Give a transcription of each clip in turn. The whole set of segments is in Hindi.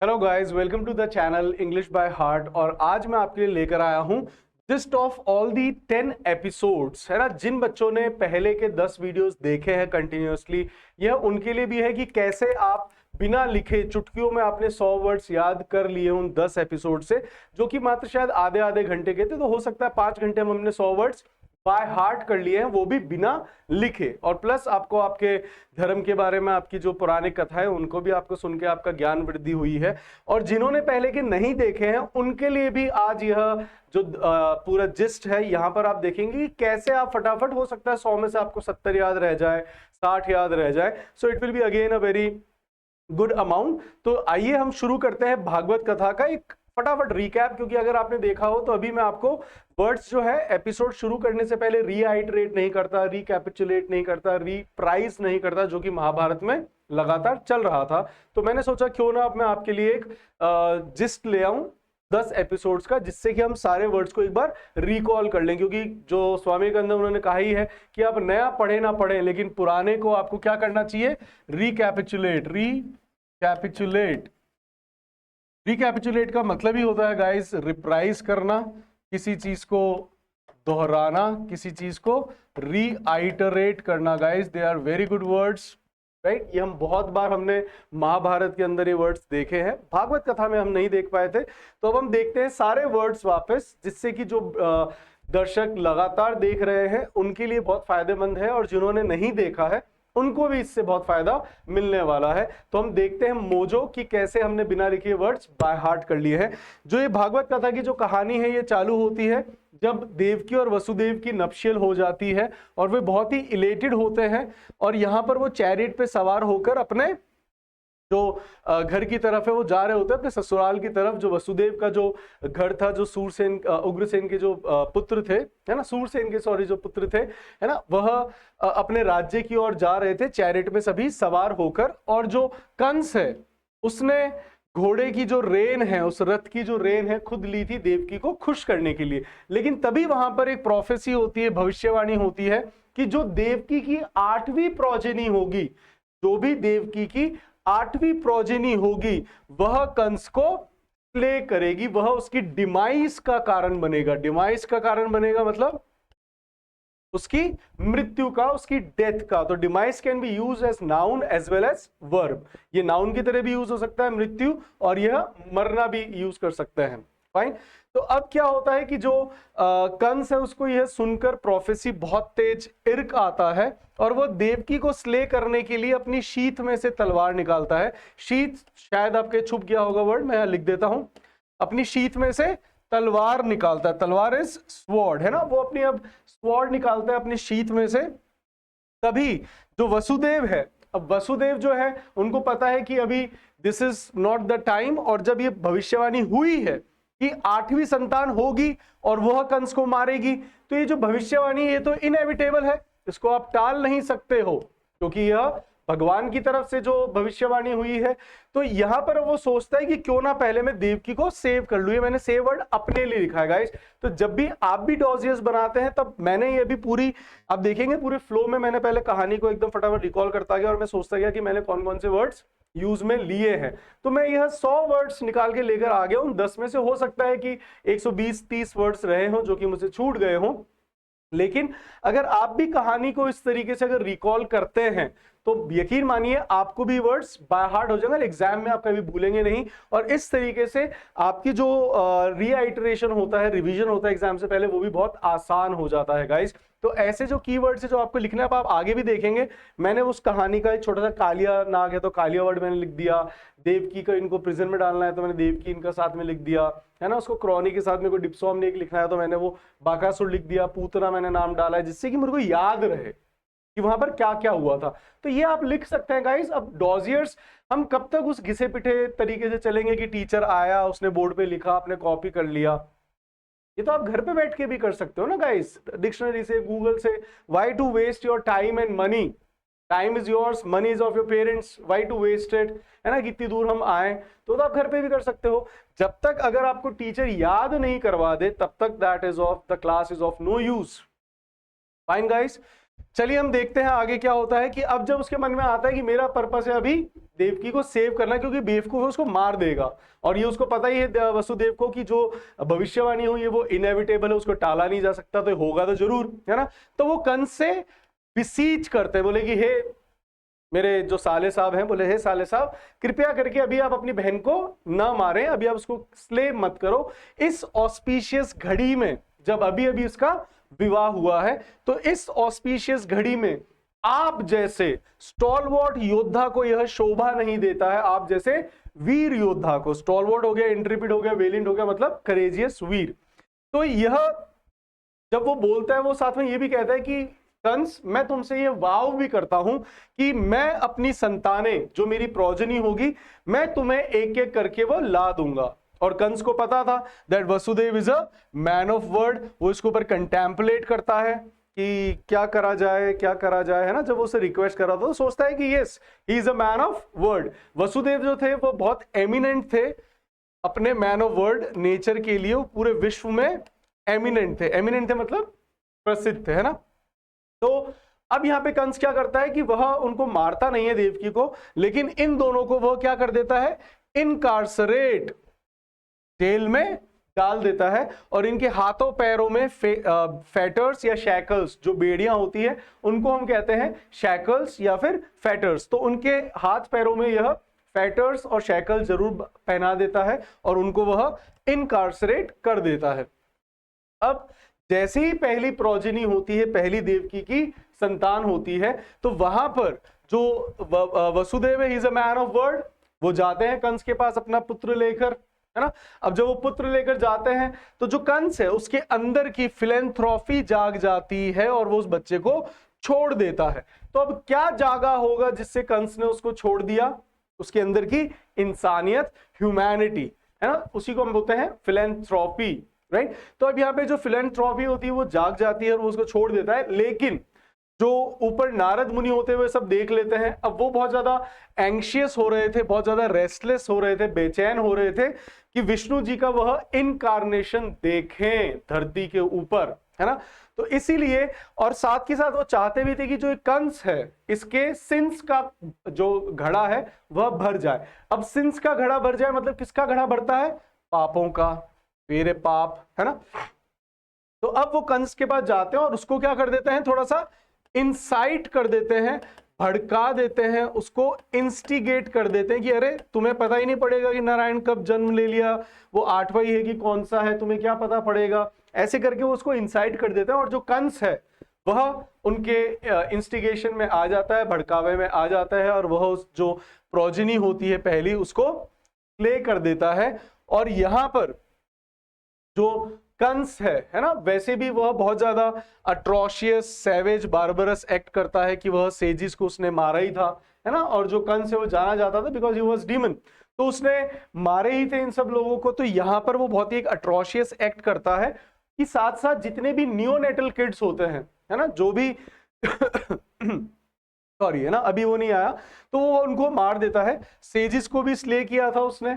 Hello guys, welcome to the channel English by heart. और आज मैं आपके लिए लेकर आया हूं list of all the 10 episodes, है ना। जिन बच्चों ने पहले के 10 वीडियोस देखे हैं कंटिन्यूअसली, यह उनके लिए भी है कि कैसे आप बिना लिखे चुटकियों में आपने 100 वर्ड्स याद कर लिए उन 10 एपिसोड से, जो कि मात्र शायद आधे आधे घंटे के थे। तो हो सकता है 5 घंटे में हमने 100 वर्ड्स बाय हार्ट कर लिए हैं, वो भी बिना लिखे। और प्लस आपको आपके धर्म के बारे में, आपकी जो पुरानी कथा है उनको भी आपको सुन के आपका ज्ञान वृद्धि हुई है। और जिन्होंने पहले के नहीं देखे हैं उनके लिए भी आज यह जो पूरा जिस्ट है, यहाँ पर आप देखेंगे कि कैसे आप फटाफट, हो सकता है 100 में से आपको 70 याद रह जाए, 60 याद रह जाए। So it will be again a very good amount. तो आइए हम शुरू करते हैं भागवत कथा का एक फटाफट रिकैप, क्योंकि अगर आपने देखा हो तो अभी मैं आपको वर्ड्स जो है एपिसोड शुरू करने से पहले रीआइटरेट नहीं करता, रिकैपिचुलेट नहीं करता, रीप्राइज नहीं करता, जो कि महाभारत में लगातार चल रहा था। तो मैंने सोचा क्यों ना अब मैं आपके लिए एक जिस्ट ले आऊं 10 एपिसोड्स का, जिससे कि हम सारे वर्ड्स को एक बार रिकॉल कर लें। क्योंकि जो स्वामी विवेकानंद उन्होंने कहा ही है कि आप नया पढ़े ना पढ़े, लेकिन पुराने को आपको क्या करना चाहिए? रिकैपिचुलेट का मतलब ही होता है गाइस रिप्राइज करना, किसी चीज को दोहराना, किसी चीज को रीआइटरेट करना। Guys they are very good words, right. ये हम बहुत बार हमने महाभारत के अंदर ये वर्ड्स देखे हैं, भागवत कथा में हम नहीं देख पाए थे। तो अब हम देखते हैं सारे वर्ड्स वापस, जिससे कि जो दर्शक लगातार देख रहे हैं उनके लिए बहुत फायदेमंद है, और जिन्होंने नहीं देखा है उनको भी इससे बहुत फायदा मिलने वाला है। तो हम देखते हैं मोजो कि कैसे हमने बिना लिखे वर्ड्स बाय हार्ट कर लिए हैं। जो ये भागवत कथा की जो कहानी है, ये चालू होती है जब देवकी और वसुदेव की नपशियल हो जाती है, और वे बहुत ही इलेटेड होते हैं। और यहाँ पर वो चैरिट पे सवार होकर अपने जो घर की तरफ है वो जा रहे होते हैं, अपने ससुराल की तरफ। जो वसुदेव का जो घर था, जो सूरसेन उग्रसेन के जो पुत्र थे, है ना, सूरसेन के सॉरी जो पुत्र थे, है ना, वह अपने राज्य की ओर जा रहे थे चैरिट में सभी सवार होकर। और जो कंस है उसने घोड़े की जो रेन है, उस रथ की जो रेन है, खुद ली थी देवकी को खुश करने के लिए। लेकिन तभी वहां पर एक प्रोफेसी होती है, भविष्यवाणी होती है कि जो देवकी की 8वीं प्रोजेनी होगी, जो भी देवकी की 8वीं प्रोजेनी होगी, वह कंस को स्ले करेगी, वह उसकी डिमाइस का कारण बनेगा। डिमाइस का कारण बनेगा मतलब उसकी मृत्यु का, उसकी डेथ का। तो demise can be use as noun as well as verb. ये नाउन की तरह भी यूज हो सकता है मृत्यु, और यह मरना भी यूज कर सकते हैं। फाइन। तो अब क्या होता है कि जो कंस है उसको यह सुनकर प्रोफेसी बहुत तेज इर्क आता है, और वो देवकी को स्ले करने के लिए अपनी शीथ में से तलवार निकालता है। शीथ शायद आपके छुप गया होगा वर्ड, मैं यहां लिख देता हूं। अपनी शीथ में से तलवार निकालता है, तलवार इज स्वॉर्ड, है ना। वो अपनी अब स्वॉर्ड निकालता है अपनी शीथ में से। तभी जो वसुदेव है, अब वसुदेव जो है उनको पता है कि अभी this is not the time, और जब ये भविष्यवाणी हुई है कि 8वीं संतान होगी और वह कंस को मारेगी, तो ये जो भविष्यवाणी ये तो इनएविटेबल है, इसको आप टाल नहीं सकते हो, क्योंकि यह भगवान की तरफ से जो भविष्यवाणी हुई है। तो यहां पर वो सोचता है कि क्यों ना पहले मैं देवकी को सेव कर लूं। ये मैंने सेव वर्ड अपने लिए लिखा है गाइस। तो जब भी आप भी डॉजियस बनाते हैं, तब मैंने ये भी पूरी, आप देखेंगे पूरे फ्लो में मैंने पहले कहानी को एकदम फटाफट रिकॉल करता गया, और मैं सोचता गया कि मैंने कौन कौन से वर्ड्स यूज में लिए हैं। तो मैं यह 100 वर्ड्स निकाल के लेकर आ गया हूं। 10 में से हो सकता है कि 120-30 वर्ड्स रहे हों जो कि मुझे छूट गए हों। लेकिन अगर आप भी कहानी को इस तरीके से अगर रिकॉल करते हैं, तो यकीन मानिए आपको भी वर्ड्स बाय हार्ट हो जाएगा, एग्जाम में आप कभी भूलेंगे नहीं। और इस तरीके से आपकी जो रीआइटरेशन होता है, रिवीजन होता है एग्जाम से पहले, वो भी बहुत आसान हो जाता है गाइस। तो ऐसे जो कीवर्ड्स है जो आपको लिखना है, आप आगे भी देखेंगे। मैंने उस कहानी का एक छोटा सा कालिया नाग है तो कालिया वर्ड मैंने लिख दिया। देवकी का इनको प्रिजन में डालना है तो मैंने देवकी इनका साथ में लिख दिया, है ना। उसको क्रॉनी के साथ में कोई डिप्सोमनिक लिखना है तो मैंने वो बाकासुर लिख दिया। पूतना मैंने नाम डाला है, जिससे कि मेरे को याद रहे कि वहां पर क्या क्या हुआ था। तो ये आप लिख सकते हैं गाइस। अब डॉजियर्स हम कब तक उस घिसे पिटे तरीके से चलेंगे कि टीचर आया, उसने बोर्ड पे लिखा, आपने कॉपी कर लिया? ये तो आप घर पे बैठ के भी कर सकते हो ना गाइस, डिक्शनरी से, गूगल से। Why to waste your time and money? Time is yours, money is of your parents, why to waste it, है ना। कितनी दूर हम आए, तो आप घर पे भी कर सकते हो। जब तक अगर आपको टीचर याद नहीं करवा दे, तब तक that is of the class is of no use. Fine guys. चलिए हम देखते हैं आगे क्या होता है कि अब जब उसके मन में आता है कि मेरा पर्पस है अभी देवकी को सेव करना, क्योंकि बेवकूफ उसको मार देगा और ये उसको पता ही है वसुदेव को कि जो भविष्यवाणी हुई है वो इनएविटेबल है, उसको टाला नहीं जा सकता, तो होगा तो जरूर, है ना। तो वो कंस से बिसीच करते हैं, बोले कि हे मेरे जो साले साहब हैं, बोले हे साले साहब कृपया करके अभी आप अपनी बहन को ना मारें, अभी आप उसको स्लेव मत करो। इस ऑस्पिशियस घड़ी में, जब अभी अभी उसका विवाह हुआ है, तो इस ऑस्पिशियस घड़ी में आप जैसे स्टॉलवर्ट योद्धा को यह शोभा नहीं देता है, आप जैसे वीर योद्धा को। स्टॉलवर्ट हो गया, इंट्रेपिड हो गया, वेलिएंट हो गया, मतलब करेजियस, वीर। तो यह जब वो बोलता है, वो साथ में ये भी कहता है कि कंस मैं तुमसे ये वाव भी करता हूं कि मैं अपनी संतानें, जो मेरी प्रोजनी होगी, मैं तुम्हें एक एक करके वो ला दूंगा। और कंस को पता था that Vasudev is a man of word, वो इसके ऊपर कंटेम्पलेट करता है कि क्या करा जाए, क्या करा जाए, है ना। जब वो उसे रिक्वेस्ट कर रहा था तो सोचता है कि yes he is a man of word. Vasudev जो थे वो बहुत एमिनेंट थे अपने मैन ऑफ वर्ड नेचर के लिए, वो पूरे विश्व में एमिनेंट थे। एमिनेंट थे मतलब प्रसिद्ध थे, है ना। तो अब यहां पे कंस क्या करता है कि वह उनको मारता नहीं है देवकी को, लेकिन इन दोनों को वह क्या कर देता है, इनकार्सरेट, जेल में डाल देता है। और इनके हाथों पैरों में फेटर्स या शैकल्स, जो बेड़ियां होती है उनको हम कहते हैं शैकल्स या फिर फेटर्स, तो उनके हाथ पैरों में यह फेटर्स और शैकल जरूर पहना देता है और उनको वह इनकार्सरेट कर देता है। अब जैसे ही पहली प्रोजेनी होती है, पहली देवकी की संतान होती है, तो वहां पर जो वसुदेव है, is a man of word, वो जाते हैं कंस के पास अपना पुत्र लेकर, है ना। अब जब वो पुत्र लेकर जाते हैं तो जो कंस है उसके अंदर की फिलैंथ्रोपी जाग जाती है और वो उस बच्चे को छोड़ देता है। तो अब क्या जागा होगा जिससे कंस ने उसको छोड़ दिया, उसके अंदर की इंसानियत, ह्यूमैनिटी, है ना, उसी को हम बोलते हैं फिलैंथ्रोपी, राइट। तो अब यहाँ पे जो फिलैंथ्रोपी होती है वो जाग जाती है और वो उसको छोड़ देता है। लेकिन जो ऊपर नारद मुनि होते हुए सब देख लेते हैं, अब वो बहुत ज्यादा एंग्शियस हो रहे थे, बहुत ज्यादा रेस्टलेस हो रहे थे, बेचैन हो रहे थे कि विष्णु जी का वह इनकारनेशन देखें धरती के ऊपर, है ना। तो इसीलिए, और साथ के साथ वो चाहते भी थे कि जो कंस है इसके सिंस का जो घड़ा है वह भर जाए। अब सिंस का घड़ा भर जाए मतलब किसका घड़ा भरता है, पापों का, मेरे पाप, है ना। तो अब वो कंस के पास जाते हैं और उसको क्या कर देते हैं, थोड़ा सा इंसाइट कर देते हैं, भड़का देते हैं, उसको इंस्टिगेट कर देते हैं कि अरे तुम्हें पता ही नहीं पड़ेगा कि नारायण कब जन्म ले लिया, वो 8वां ही है कि कौन सा है, तुम्हें क्या पता पड़ेगा। ऐसे करके वो उसको इंसाइट कर देते हैं और जो कंस है वह उनके इंस्टिगेशन में आ जाता है, भड़कावे में आ जाता है और वह उस जो प्रोजेनी होती है पहली उसको प्ले कर देता है। और यहां पर जो कंस है ना, वैसे भी वह बहुत ज्यादा अट्रोशियस, सैवेज, बार्बरस एक्ट करता है कि वह सेजिस को उसने मारा ही था, है ना। और जो कंस है वो जाना जाता था बिकॉज ही वाज डीमन, तो उसने मारे ही थे इन सब लोगों को। तो यहां पर वो बहुत ही एक अट्रोशियस एक्ट करता है कि साथ साथ जितने भी नियोनेटल किड्स होते हैं, है ना, जो भी सॉरी, है ना, अभी वो नहीं आया, तो वो उनको मार देता है। सेजिस को भी स्ले किया था उसने,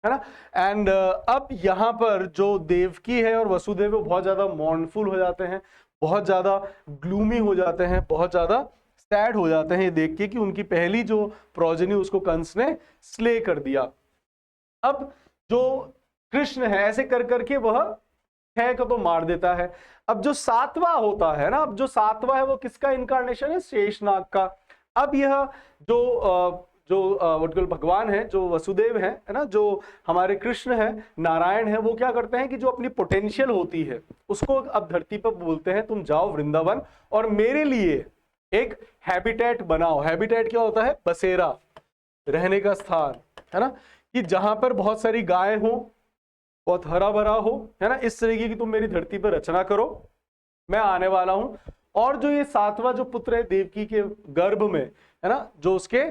है ना। एंड अब यहां पर जो देवकी है और वसुदेव वो बहुत ज्यादा मॉर्नफुल हो जाते हैं, बहुत ज्यादा ग्लूमी हो जाते हैं, बहुत ज्यादा सैड हो जाते हैं ये देख के कि उनकी पहली जो प्रोजेनी उसको कंस ने स्ले कर दिया। अब जो कृष्ण है ऐसे कर करके वह 6 को तो मार देता है। अब जो 7वां होता है ना, अब जो 7वां है वो किसका इनकारनेशन है, शेषनाग का। अब यह जो भगवान है, जो वसुदेव है ना, जो हमारे कृष्ण है, नारायण है, वो क्या करते हैं कि जो अपनी पोटेंशियल होती है उसको अब धरती पर बोलते हैं तुम जाओ वृंदावन और मेरे लिए एक हैबिटेट बनाओ। हैबिटेट क्या होता है, बसेरा, रहने का स्थान, है ना, कि जहां पर बहुत सारी गायें हो, बहुत हरा भरा हो, है ना, इस तरीके की तुम मेरी धरती पर रचना करो, मैं आने वाला हूं। और जो ये 7वां जो पुत्र है देवकी के गर्भ में, है ना, जो उसके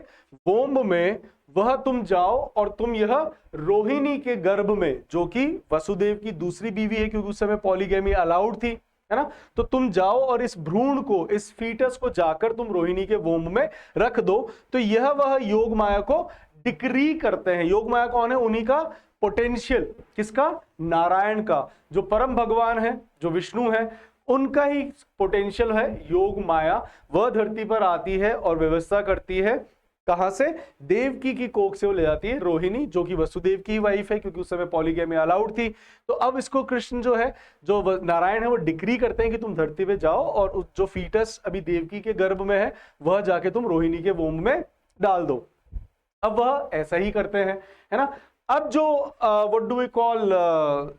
वोम्ब में, वह तुम जाओ और तुम यह रोहिणी के गर्भ में, जो कि वसुदेव की दूसरी बीवी है क्योंकि उस समय पॉलीगैमी अलाउड थी, है ना, तो तुम जाओ और इस भ्रूण को, इस फीटस को जाकर तुम रोहिणी के वोम्ब में रख दो। तो यह वह योग माया को डिक्री करते हैं। योग माया कौन है, उन्हीं का पोटेंशियल, किसका, नारायण का, जो परम भगवान है, जो विष्णु है, उनका ही पोटेंशियल है योग माया, वह धरती पर आती है और व्यवस्था करती है। कहां से? देवकी की कोख से वो ले जाती है रोहिणी, जो कि वसुदेव की वाइफ है, क्योंकि उस समय पॉलीगैमी अलाउड थी। तो अब इसको कृष्ण जो है, जो नारायण है, वो डिक्री करते हैं कि तुम धरती पे जाओ और जो फीटस अभी देवकी के गर्भ में है वह जाके तुम रोहिणी के वोम में डाल दो। अब वह ऐसा ही करते हैं, है ना। अब जो व्हाट डू वी कॉल,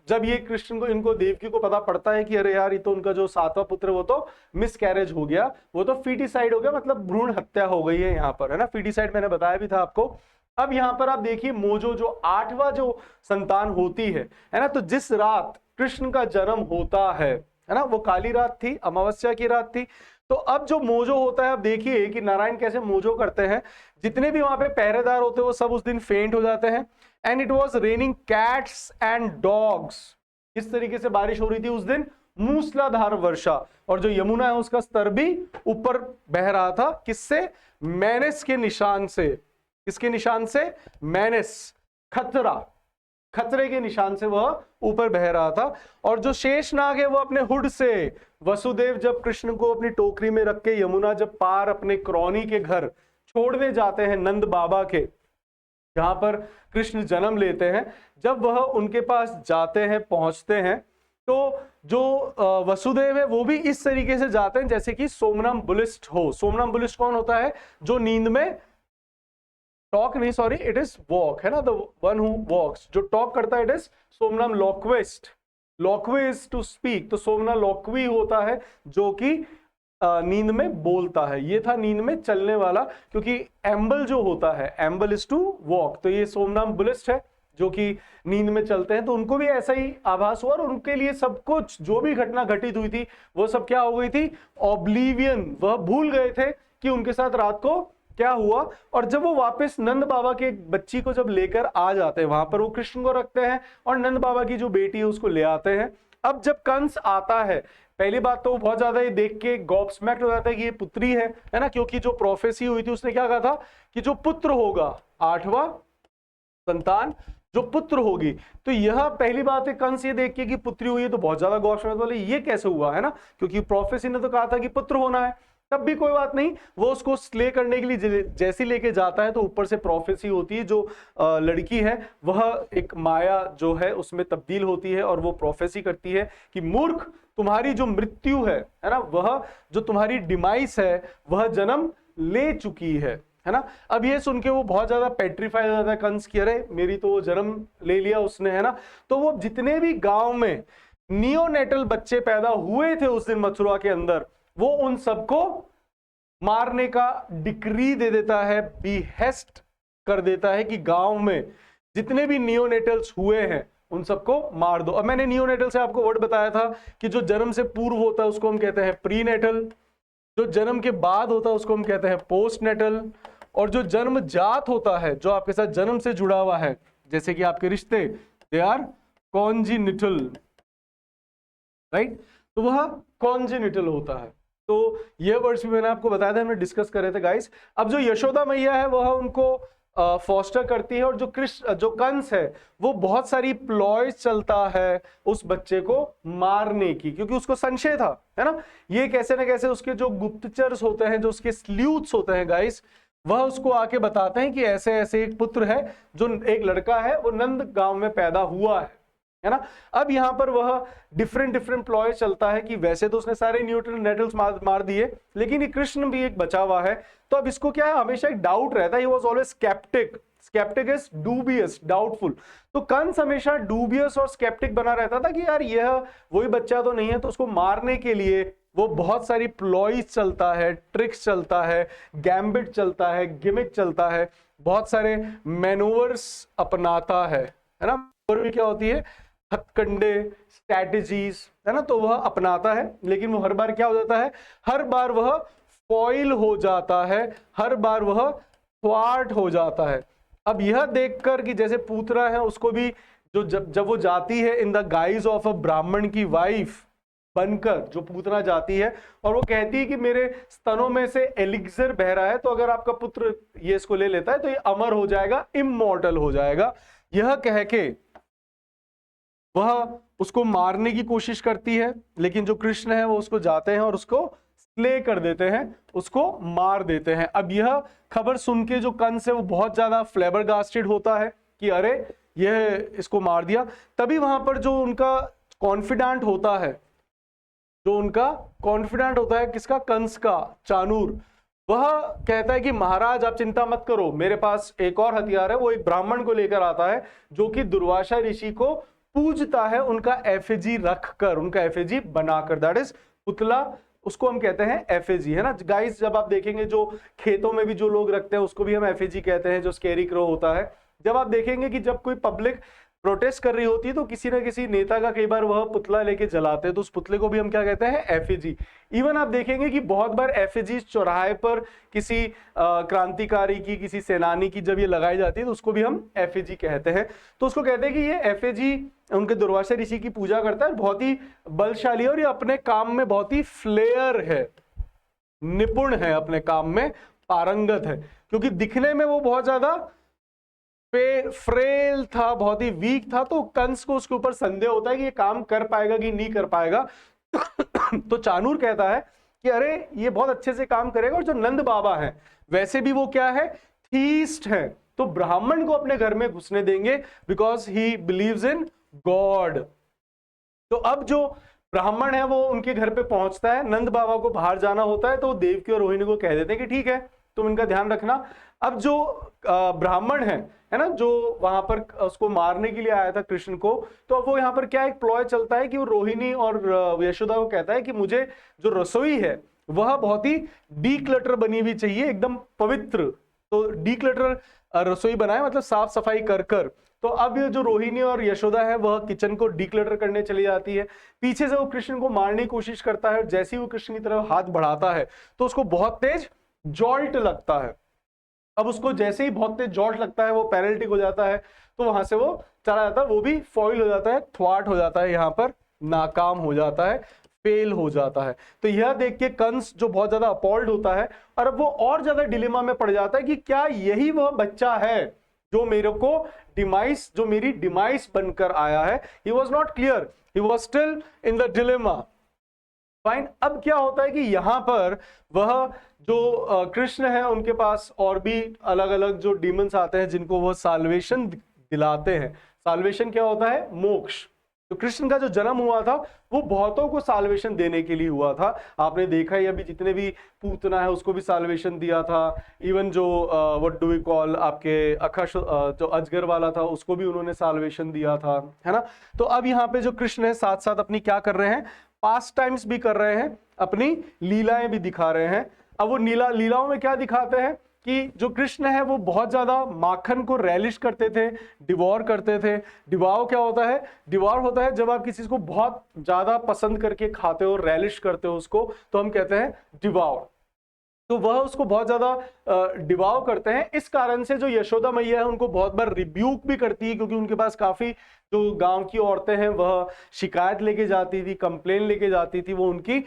जब ये कृष्ण को, इनको देवकी को पता पड़ता है कि अरे यार ये तो उनका जो 7वां पुत्र वो तो मिसकैरेज हो गया, वो तो फीटिसाइड हो गया, मतलब भ्रूण हत्या हो गई है यहाँ पर, है ना। फीटिसाइड मैंने बताया भी था आपको। अब यहाँ पर आप देखिए मोजो जो 8वां जो संतान होती है ना, तो जिस रात कृष्ण का जन्म होता है ना, वो काली रात थी, अमावस्या की रात थी। तो अब जो मोजो होता है, अब देखिए कि नारायण कैसे मोजो करते हैं। जितने भी वहां पे पहरेदार होते हैं वो सब उस दिन फेंट हो जाते हैं। And it was raining cats and dogs. इस तरीके से बारिश हो रही थी उस दिन, मूसलाधार वर्षा, और जो यमुना है उसका स्तर भी ऊपर बह रहा था। किससे? मैनेस के निशान से। किसके निशान से? मैनेस, खतरा, खतरे के निशान से वह ऊपर बह रहा था। और जो शेषनाग है वो अपने हुड से, वसुदेव जब कृष्ण को अपनी टोकरी में रख के यमुना जब पार अपने क्रौनी के घर छोड़ने जाते हैं, नंद बाबा के, जहां पर कृष्ण जन्म लेते हैं, जब वह उनके पास जाते हैं, पहुंचते हैं, तो जो वसुदेव है वो भी इस तरीके से जाते हैं जैसे कि सोमनम्बुलिस्ट हो। सोमनम्बुलिस्ट कौन होता है? जो नींद में टॉक नहीं, सॉरी, इट इज वॉक, है ना, द वन हु वॉक्स। जो टॉक करता है it is somnambulist. Loqui is to speak, तो सोमनालोक्वी होता है जो कि नींद में बोलता है। ये था नींद में चलने वाला, क्योंकि एम्बल जो होता है, एम्बल इज टू वॉक, तो ये सोमनम्बुलिस्ट है जो कि नींद में चलते हैं। तो उनको भी ऐसा ही आभास हुआ और उनके लिए सब कुछ, जो भी घटना घटित हुई थी वो सब क्या हो गई थी? ऑब्लिवियन। वह भूल गए थे कि उनके साथ रात को क्या हुआ। और जब वो वापस नंद बाबा के बच्ची को जब लेकर आ जाते हैं, वहां पर वो कृष्ण को रखते हैं और नंद बाबा की जो बेटी है उसको ले आते हैं। अब जब कंस आता है, पहली बात तो वो बहुत ज्यादा ये देख के गॉबस्मैक्ड हो जाता है कि ये पुत्री है ना, क्योंकि जो प्रोफेसी हुई थी उसने क्या कहा था कि जो पुत्र होगा, 8वां संतान जो पुत्र होगी, तो यह पहली बात है कंस ये देख के कि पुत्री हुई है तो बहुत ज्यादा गॉबस्मैक्ड बोले ये कैसे हुआ, है ना, क्योंकि प्रोफेसी ने तो कहा था कि पुत्र होना है। तब भी कोई बात नहीं, वो उसको स्ले करने के लिए जैसी लेके जाता है तो ऊपर से प्रोफेसी होती है, जो लड़की है वह एक माया जो है उसमें तब्दील होती है और वो प्रोफेसी करती है कि मूर्ख, तुम्हारी जो मृत्यु है ना, वह जो तुम्हारी डिमाइस है वह जन्म ले चुकी है ना। अब ये सुन के वो बहुत ज्यादा पेट्रीफाई हो जाता है कंस की, अरे मेरी तो वो जन्म ले लिया उसने, है ना। तो वो जितने भी गांव में नियोनेटल बच्चे पैदा हुए थे उस दिन मथुरा के अंदर, वो उन सबको मारने का डिक्री दे देता है, बीहेस्ट कर देता है कि गांव में जितने भी नियोनेटल्स हुए हैं उन सबको मार दो। अब मैंने नियोनेटल से आपको वर्ड बताया था कि जो जन्म से पूर्व होता है उसको हम कहते हैं प्रीनेटल, जो जन्म के बाद होता है उसको हम कहते हैं पोस्टनेटल, और जो जन्म जात होता है, जो आपके साथ जन्म से जुड़ा हुआ है, जैसे कि आपके रिश्ते, दे आर कॉन्जिनिटल, राइट, तो वह कॉन्जिनिटल होता है। तो ये वर्ड्स भी मैंने आपको बताया था, हमने डिस्कस करे थे गाइस। अब जो यशोदा मैया है वह उनको फॉस्टर करती है, और जो कंस है वो बहुत सारी प्लॉयज चलता है उस बच्चे को मारने की, क्योंकि उसको संशय था, है ना। ये कैसे ना कैसे उसके जो गुप्तचर्स होते हैं, जो उसके स्ल्यूथ्स होते हैं गाइस, वह उसको आके बताते हैं कि ऐसे ऐसे एक पुत्र है, जो एक लड़का है, वो नंद गांव में पैदा हुआ है ना। अब यहां पर वह डिफरेंट प्लॉय चलता है कि वैसे तो उसने सारे नियोनेटल्स मार दिए, लेकिन ये कृष्ण भी एक बचा हुआ है। तो अब इसको क्या है, हमेशा एक डाउट रहता है, he was always sceptic is dubious, doubtful. तो कंस हमेशा डूबियस और स्केप्टिक बना रहता था कि यार यह वही बच्चा तो नहीं है। तो उसको मारने के लिए वो बहुत सारी प्लॉयज चलता है, ट्रिक्स चलता है, गैम्बिट चलता है, गिमिक चलता है, बहुत सारे मैनोवर्स अपनाता है ना। और भी क्या होती है, हथकंडे, स्ट्रैटेजीज, है ना, तो वह अपनाता है। लेकिन वो हर बार क्या हो जाता है, हर बार वह फॉइल हो जाता है, हर बार वह थ्वार्ट हो जाता है। अब यह देखकर कि जैसे पूतना है उसको भी जो जब वो जाती है in the guys of a ब्राह्मण की वाइफ बनकर, जो पूतना जाती है और वो कहती है कि मेरे स्तनों में से एलिक्सर बह रहा है, तो अगर आपका पुत्र ये इसको ले लेता है तो ये अमर हो जाएगा, इमॉर्टल हो जाएगा। यह कह के वह उसको मारने की कोशिश करती है, लेकिन जो कृष्ण है वो उसको जाते हैं और उसको स्ले कर देते हैं, उसको मार देते हैं। अब यह खबर सुन के जो कंस है वो बहुत ज्यादा फ्लेबरगास्टेड होता है कि अरे यह इसको मार दिया। तभी वहां पर जो उनका कॉन्फिडेंट होता है, किसका, कंस का, चाणूर, वह कहता है कि महाराज आप चिंता मत करो, मेरे पास एक और हथियार है। वो एक ब्राह्मण को लेकर आता है जो कि दुर्वासा ऋषि को पूजता है, उनका एफिजी रखकर, उनका एफिजी बनाकर, दैट इज पुतला, उसको हम कहते हैं एफिजी, है ना गाइस। जब आप देखेंगे जो खेतों में भी जो लोग रखते हैं उसको भी हम एफिजी कहते हैं, जो स्केरी क्रो होता है। जब आप देखेंगे कि जब कोई पब्लिक प्रोटेस्ट कर रही होती है तो किसी ना किसी नेता का कई बार वह पुतला लेके जलाते हैं, तो उस पुतले को भी हम क्या कहते हैं, एफिजी। इवन आप देखेंगे कि बहुत बार एफिजी चौराहे पर किसी क्रांतिकारी की, किसी सेनानी की जब ये लगाई जाती है तो उसको भी हम एफिजी कहते हैं। तो उसको कहते हैं कि ये एफिजी उनके दुर्वासा ऋषि की पूजा करता है, बहुत ही बलशाली है और ये अपने काम में बहुत ही फ्लेयर है, निपुण है, अपने काम में पारंगत है, क्योंकि दिखने में वो बहुत ज्यादा फ्रेल था, बहुत ही वीक था। तो कंस को उसके ऊपर संदेह होता है कि ये काम कर पाएगा कि नहीं कर पाएगा। तो चाणूर कहता है कि अरे ये बहुत अच्छे से काम करेगा, और जो नंद बाबा है वैसे भी वो क्या है, थीस्ट है, तो ब्राह्मण को अपने घर में घुसने देंगे because he believes in God. तो अब जो ब्राह्मण है वो उनके घर पे पहुंचता है, नंद बाबा को बाहर जाना होता है, तो देवकी और रोहिणी को कह देते हैं कि ठीक है तुम इनका ध्यान रखना। अब जो ब्राह्मण है ना, जो वहां पर उसको मारने के लिए आया था कृष्ण को, तो अब वो यहाँ पर क्या एक प्लॉय चलता है कि वो रोहिणी और यशोदा को कहता है कि मुझे जो रसोई है वह बहुत ही डीक्लटर बनी हुई चाहिए, एकदम पवित्र। तो डीक्लटर रसोई बनाए मतलब साफ सफाई कर कर। तो अब ये जो रोहिणी और यशोदा है वह किचन को डीक्लटर करने चली जाती है। पीछे से वो कृष्ण को मारने की कोशिश करता है, और जैसे ही वो कृष्ण की तरफ हाथ बढ़ाता है तो उसको बहुत तेज जॉल्ट लगता है। अब उसको जैसे ही बहुत तेज जॉल्ट लगता है वो पैरालिटिक हो जाता है, तो वहां से वो चला जाता है, वो भी फॉइल हो जाता है, थ्वाट हो जाता है, यहाँ पर नाकाम हो जाता है, फेल हो जाता है। तो यह देख के कंस जो बहुत ज्यादा अपॉल्ड होता है, और अब वो और ज्यादा डिलेमा में पड़ जाता है कि क्या यही वह बच्चा है जो मेरे को डिमाइस, जो मेरी डिमाइस बनकर आया है। He was not clear, he was still in the dilemma. Fine. अब क्या होता है कि यहां पर वह जो कृष्ण है उनके पास और भी अलग अलग जो डीमंस आते हैं जिनको वह साल्वेशन दिलाते हैं। साल्वेशन क्या होता है, मोक्ष। तो कृष्ण का जो जन्म हुआ था वो बहुतों को साल्वेशन देने के लिए हुआ था। आपने देखा ही अभी जितने भी पूतना है उसको भी साल्वेशन दिया था। इवन जो व्हाट डू वी कॉल आपके अखश जो अजगर वाला था उसको भी उन्होंने साल्वेशन दिया था, है ना। तो अब यहाँ पे जो कृष्ण है साथ साथ अपनी क्या कर रहे हैं, पास्ट टाइम्स भी कर रहे हैं, अपनी लीलाएं भी दिखा रहे हैं। अब वो लीलाओं में क्या दिखाते हैं कि जो कृष्ण है वो बहुत ज्यादा माखन को रैलिश करते थे, डिवोर करते थे। डिवाव क्या होता है, डिवोर होता है जब आप किसी को बहुत ज्यादा पसंद करके खाते हो, रैलिश करते हो उसको, तो हम कहते हैं डिवाव। तो वह उसको बहुत ज्यादा डिवाव करते हैं। इस कारण से जो यशोदा मैया है उनको बहुत बार रिब्यूक भी करती है, क्योंकि उनके पास काफी जो गांव की औरतें हैं वह शिकायत लेके जाती थी, कंप्लेन लेके जाती थी, वो उनकी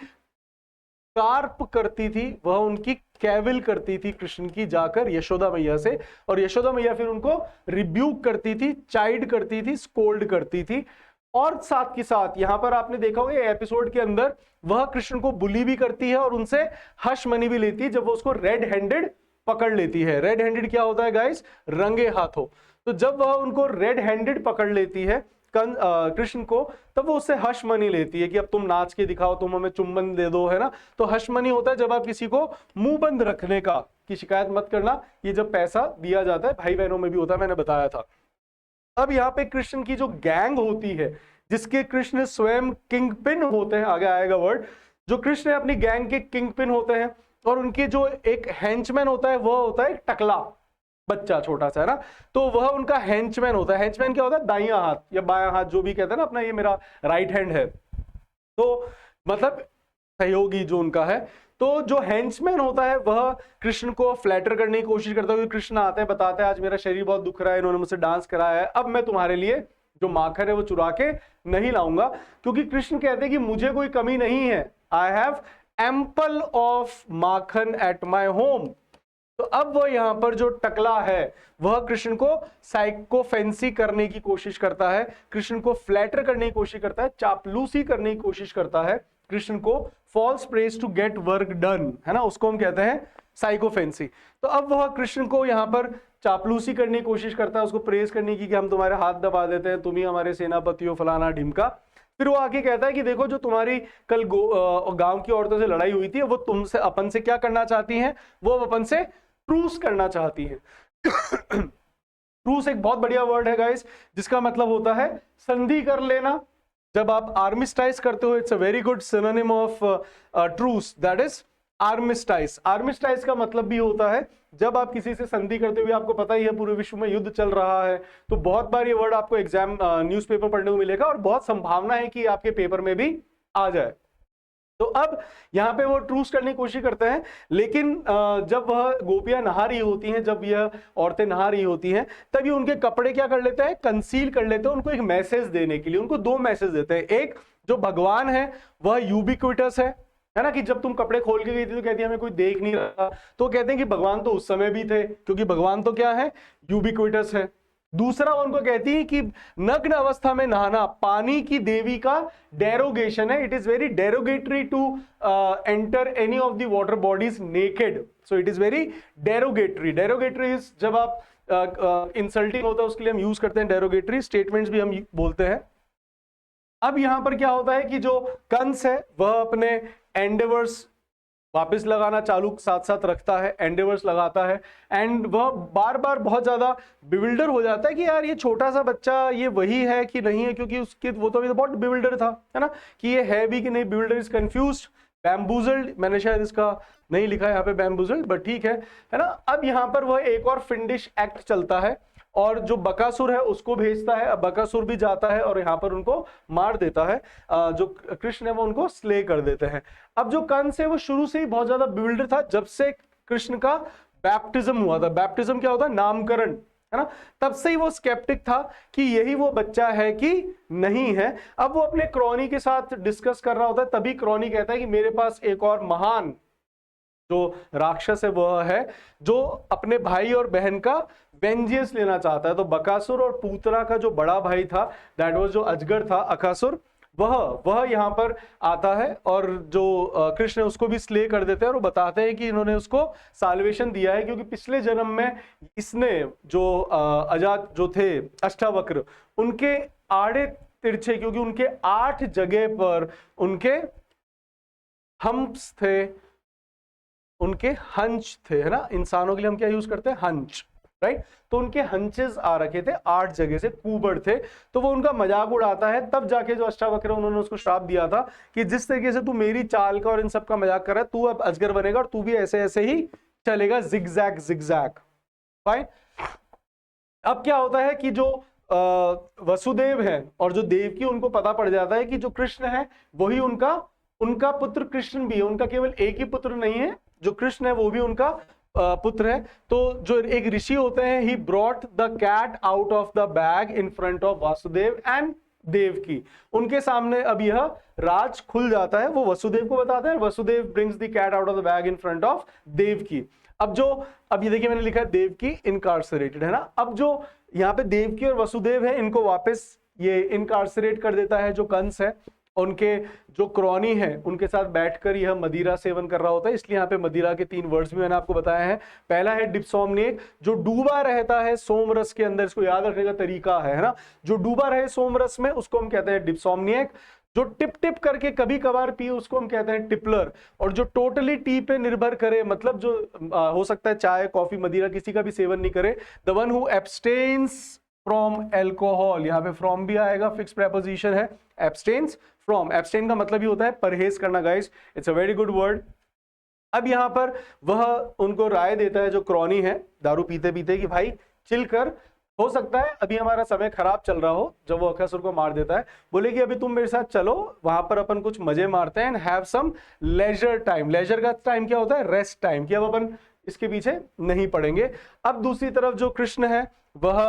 कार्प करती थी, वह उनकी कैविल करती थी कृष्ण की जाकर यशोदा मैया से, और यशोदा मैया फिर उनको रिब्यूक करती थी, चाइड करती थी, स्कोल्ड करती थी। और साथ के साथ यहां पर आपने देखा होगा एपिसोड के अंदर वह कृष्ण को बुली भी करती है और उनसे हश मनी भी लेती है जब वो उसको रेड हैंडेड पकड़ लेती है। रेड हैंडेड क्या होता है गाइस, रंगे हाथों। तो जब वह उनको रेड हैंडेड पकड़ लेती है कृष्ण को, तब वो उससे हश मनी लेती है कि अब तुम नाच के दिखाओ, तुम हमें चुंबन दे दो, है ना। तो हश मनी होता है जब आप किसी को मुंह बंद रखने का, कि शिकायत मत करना, ये जब पैसा दिया जाता है, भाई बहनों में भी होता है, मैंने बताया था। अब यहाँ पे कृष्ण की जो गैंग होती है जिसके कृष्ण स्वयं किंग पिन होते हैं, आगे आएगा वर्ड, जो कृष्ण अपनी गैंग के किंग पिन होते हैं, और उनके जो एक हेंचमैन होता है वह होता है टकला बच्चा छोटा सा, है ना। तो वह उनका हेंचमैन होता है। हेंचमैन क्या होता है, दाहिना हाथ या बायां हाथ जो भी कहते हैं ना अपना, ये मेरा राइट हैंड है, तो मतलब सहयोगी जो उनका है। तो जो हेंचमैन होता है वह कृष्ण को फ्लैटर करने की कोशिश करता है। कृष्ण आते हैं, बताते हैं आज मेरा शरीर बहुत दुख रहा है, इन्होंने मुझसे डांस कराया है, अब मैं तुम्हारे लिए जो माखन है वो चुरा के नहीं लाऊंगा, क्योंकि कृष्ण कहते हैं कि मुझे कोई कमी नहीं है, I have ample of Makhan at my home. तो तो अब वह यहां पर जो टकला है वह कृष्ण को साइकोफेंसी करने की कोशिश करता है, कृष्ण को फ्लैटर करने की कोशिश करता है, चापलूसी करने की कोशिश करता है, कृष्ण को false praise to get work done, है ना, उसको हम कहते हैं साइकोफेंसी। तो अब वह कृष्ण को यहां पर चापलूसी करने की कोशिश करता है, उसको प्रेज करने की कि हम तुम्हारे हाथ दबा देते हैं, तुम ही हमारे सेनापति हो, फलाना ढिमका। फिर वो आके कहता है कि देखो जो तुम्हारी कल गांव की औरतों से लड़ाई हुई थी वो तुमसे अपन से क्या करना चाहती हैं, वो अपन से ट्रूस करना चाहती हैं। ट्रूस एक बहुत बढ़िया वर्ड है गाइस, जिसका मतलब होता है संधि कर लेना। जब आप आर्मिस्टाइज करते हो, it's a very good synonym of truce, that is armistice. Armistice का मतलब भी होता है जब आप किसी से संधि करते हुए, आपको पता ही है पूरे विश्व में युद्ध चल रहा है, तो बहुत बार ये वर्ड आपको एग्जाम न्यूज़पेपर पढ़ने को मिलेगा और बहुत संभावना है कि आपके पेपर में भी आ जाए। तो अब यहां पे वो ट्रूस करने की कोशिश करते हैं, लेकिन जब वह गोपियां नहा रही होती हैं, जब यह औरतें नहा रही होती हैं, तब ये उनके कपड़े क्या कर लेते हैं, कंसील कर लेते हैं, उनको एक मैसेज देने के लिए। उनको दो मैसेज देते हैं, एक जो भगवान है वह यूबिक्विटस है ना, कि जब तुम कपड़े खोल के गई थी तो कहती है हमें कोई देख नहीं रहा, तो कहते हैं कि भगवान तो उस समय भी थे, क्योंकि भगवान तो क्या है, यूबिक्विटस है। दूसरा उनको कहती है कि नग्न अवस्था में नहाना पानी की देवी का डेरोगेशन है, it is very derogatory to enter any of the water bodies naked, so it is very derogatory. Derogatory is जब आप इंसल्टिंग होता है उसके लिए हम यूज करते हैं डेरोगेटरी स्टेटमेंट्स भी हम बोलते हैं। अब यहां पर क्या होता है कि जो कंस है वह अपने एंडेवर्स वापस लगाना चालू साथ साथ रखता है, एंडेवर्स लगाता है, एंड वह बार बार बहुत ज्यादा बिविल्डर हो जाता है कि यार ये छोटा सा बच्चा ये वही है कि नहीं है, क्योंकि उसके वो तो बहुत बिविल्डर था, है ना, कि ये है भी कि नहीं। बिविल्डर इज कंफ्यूज्ड, बैम्बूजल्ड, मैंने शायद इसका नहीं लिखा है यहाँ पे बैम्बूजल्ड, बट ठीक है ना। अब यहाँ पर वह एक और फिंडिश एक्ट चलता है और जो बकासुर है उसको भेजता है। अब बकासुर भी जाता है और यहाँ पर उनको मार देता है, जो कृष्ण है वो उनको स्ले कर देते हैं। अब जो कंस है वो शुरू से ही बहुत ज्यादा बिविल्डर था, जब से कृष्ण का बैप्टिज्म हुआ था। बैप्टिज्म क्या होता है, नामकरण, है ना, तब से ही वो स्केप्टिक था कि यही वो बच्चा है कि नहीं है। अब वो अपने क्रॉनी के साथ डिस्कस कर रहा होता है, तभी क्रॉनी कहता है कि मेरे पास एक और महान जो राक्षस है वह है जो अपने भाई और बहन का वेंजेंस लेना चाहता है। तो बकासुर और पूतना का जो बड़ा भाई था, दैट वाज जो अजगर था, अकासुर, वह यहाँ पर आता है और जो कृष्ण है उसको भी स्ले कर देते हैं और वो बताते हैं कि इन्होंने उसको साल्वेशन दिया है, क्योंकि पिछले जन्म में इसने जो अजात जो थे अष्टावक्र, उनके आड़े तिरछे, क्योंकि उनके 8 जगह पर उनके हम्प्स थे, उनके हंच थे, है ना, इंसानों के लिए हम क्या यूज करते हैं, हंच, राइट। तो उनके हंचेस आ रखे थे 8 जगह से, कुबड़ थे, तो वो उनका मजाक उड़ाता है। तब जाके जो अष्टावक्र उन्होंने उसको श्राप दिया था कि जिस तरीके से तू मेरी चाल का और इन सब का मजाक कर रहा है, तू अब अजगर बनेगा और तू भी ऐसे ऐसे ही चलेगा, जिगजैग जिगजैग, फाइन। अब क्या होता है कि जो वसुदेव है और जो देवकी, उनको पता पड़ जाता है कि जो कृष्ण है वही उनका पुत्र कृष्ण भी है। उनका केवल एक ही पुत्र नहीं है, जो कृष्ण है वो भी उनका पुत्र है। तो जो एक ऋषि होते हैं, he brought the cat out of the bag in front of Vasudev and Devaki. उनके सामने अब यह राज खुल जाता है, वो वसुदेव को बताते हैं, Vasudev brings the cat out of the bag in front of Devaki. अब ये देखिए मैंने लिखा है देवकी इनकार्सरेटेड, है ना। अब जो यहाँ पे देवकी और वसुदेव है, इनको वापस ये इनकार्सरेट कर देता है जो कंस है। उनके जो क्रॉनी है उनके साथ बैठकर यह मदिरा सेवन कर रहा होता है, इसलिए यहाँ पे मदिरा के 3 वर्ड्स भी मैंने आपको बताया है। पहला है डिप्सोमनिएक, जो डूबा रहता है सोमरस के अंदर, इसको याद रखने का तरीका है ना, जो डूबा रहे सोमरस में उसको हम कहते हैं डिप्सोमनिएक। जो टिप टिप करके कभी कभार पिए उसको हम कहते हैं टिपलर। और जो टोटली टी पे निर्भर करे, मतलब जो हो सकता है चाय कॉफी मदिरा किसी का भी सेवन नहीं करे, the one who abstains from alcohol, यहाँ पे फ्रॉम भी आएगा, फिक्स प्रेपोजिशन है, एब्सटेन्स फ्रॉम। एब्सटेन का मतलब ही होता है परहेज करना guys, it's a very good word. अब यहाँ पर वह उनको राय देता है जो क्रॉनी है दारू पीते पीते कि भाई चिल कर, हो सकता है अभी हमारा समय खराब चल रहा हो। जब वो अकासुर को मार देता है, बोले कि अभी तुम मेरे साथ चलो, वहां पर अपन कुछ मजे मारते हैं, and have some leisure time. Leisure का टाइम क्या होता है, रेस्ट टाइम, कि अब अपन इसके पीछे नहीं पड़ेंगे। अब दूसरी तरफ जो कृष्ण है वह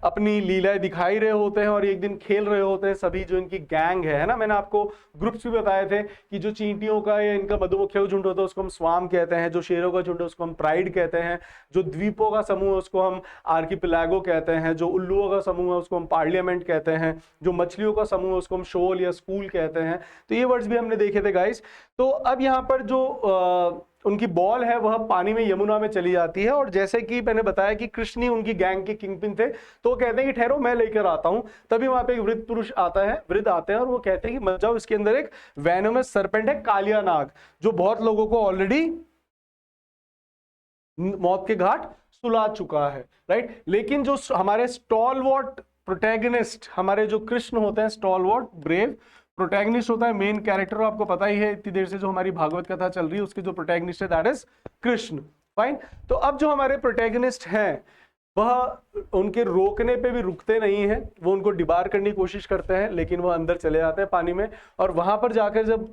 अपनी लीलाएं दिखाई रहे होते हैं और एक दिन खेल रहे होते हैं सभी जो इनकी गैंग है ना। मैंने आपको ग्रुप्स भी बताए थे कि जो चींटियों का या इनका मधुमक्खियों का झुंड होता है उसको हम स्वाम कहते हैं, जो शेरों का झुंड है उसको हम प्राइड कहते हैं, जो द्वीपों का समूह है उसको हम आर्किपेलागो कहते हैं, जो उल्लुओं का समूह है उसको हम पार्लियामेंट कहते हैं, जो मछलियों का समूह है उसको हम शोल या स्कूल कहते हैं। तो ये वर्ड्स भी हमने देखे थे गाइस। तो अब यहाँ पर जो उनकी बॉल है वह पानी में यमुना में चली जाती है, और जैसे कि मैंने बताया कि कृष्ण ही उनकी गैंग के किंगपिन थे, तो वो कहते हैं कि ठहरो मैं लेकर आता हूं। तभी वहां पे एक वृद्ध पुरुष आता है, वृद्ध आते हैं और वो कहते हैं कि मत जाओ, इसके अंदर एक वेनोमस सर्पेंट है, कालिया नाग, जो बहुत लोगों को ऑलरेडी मौत के घाट सुला चुका है, राइट। लेकिन जो हमारे स्टॉलवर्ट प्रोटैगनिस्ट, हमारे जो कृष्ण होते हैं, स्टॉलवर्ट ब्रेव प्रोटैगनिस्ट होता है, मेन कैरेक्टर, आपको पता ही है इतनी देर से जो हमारी भागवत कथा चल रही है उसके जो प्रोटैगनिस्ट है दैट इज कृष्ण, फाइन। तो अब जो हमारे प्रोटैगनिस्ट हैं वह उनके रोकने पे भी रुकते नहीं हैं, वो उनको डिबार करने की कोशिश करते हैं, लेकिन वो अंदर चले जाते हैं पानी में। और वहां पर जाकर जब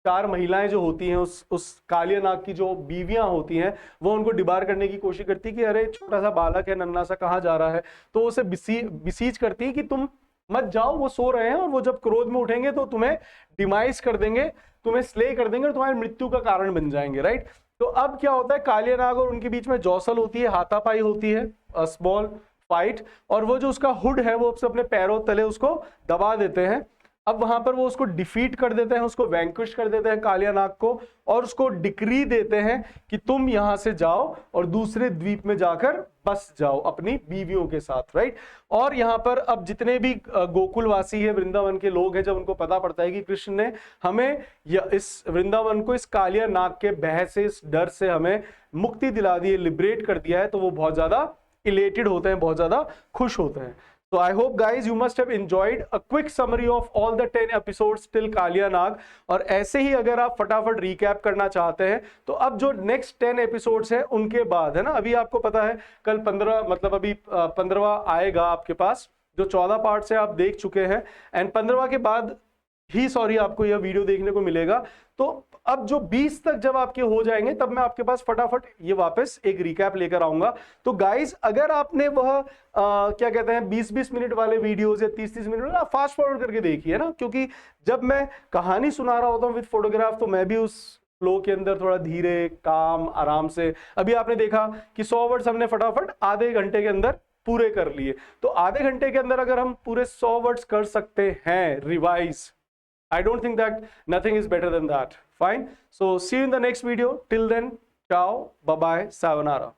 4 महिलाएं जो होती हैं उस कालिया नाग की जो बीवियां होती हैं, वो उनको डिबार करने की कोशिश करती है कि अरे छोटा सा बालक है, नन्ना सा, कहाँ जा रहा है। तो उसे बिसीज करती है कि तुम मत जाओ, वो सो रहे हैं और वो जब क्रोध में उठेंगे तो तुम्हें डिमाइस कर देंगे, तुम्हें स्ले कर देंगे और तुम्हारी मृत्यु का कारण बन जाएंगे, राइट। तो अब क्या होता है, कालिया नाग और उनके बीच में जौसल होती है, हाथापाई होती है, स्मॉल फाइट, और वो जो उसका हुड है वो अपने पैरों तले उसको दबा देते हैं। अब वहां पर वो उसको डिफीट कर देते हैं, उसको वैंक्विश कर देते हैं कालिया नाग को, और उसको डिक्री देते हैं कि तुम यहां से जाओ और दूसरे द्वीप में जाकर बस जाओ अपनी बीवियों के साथ, राइट। और यहाँ पर अब जितने भी गोकुलवासी है, वृंदावन के लोग हैं, जब उनको पता पड़ता है कि कृष्ण ने हमें इस वृंदावन को इस कालिया नाग के बह से, इस डर से हमें मुक्ति दिला दी है, लिबरेट कर दिया है, तो वो बहुत ज्यादा इलेटेड होते हैं, बहुत ज्यादा खुश होते हैं। So I hope guys you must have enjoyed a quick summary of all the 10 episodes till Kaliya नाग। और ऐसे ही अगर आप फटाफट रिकैप करना चाहते हैं तो अब जो नेक्स्ट 10 एपिसोड्स हैं उनके बाद है ना, अभी आपको पता है कल 15, मतलब अभी 15वां आएगा आपके पास, जो 14 पार्ट से आप देख चुके हैं, एंड 15वां के बाद ही आपको यह वीडियो देखने को मिलेगा। तो अब जो 20 तक जब आपके हो जाएंगे तब मैं आपके पास फटाफट ये वापस एक रिकैप लेकर आऊंगा। तो गाइस अगर आपने वह क्या कहते हैं 20-20 मिनट वाले वीडियोस या 30-30 मिनट वाला फास्ट फॉरवर्ड करके देखिए ना, क्योंकि जब मैं कहानी सुना रहा होता हूँ विद फोटोग्राफ तो मैं भी उस फ्लो के अंदर थोड़ा धीरे, काम, आराम से। अभी आपने देखा कि 100 वर्ड्स हमने फटाफट आधे घंटे के अंदर पूरे कर लिए। तो आधे घंटे के अंदर अगर हम पूरे 100 वर्ड्स कर सकते हैं revise, I don't think that nothing is better than that. Fine. So see you in the next video. Till then, ciao, bye bye, sayonara.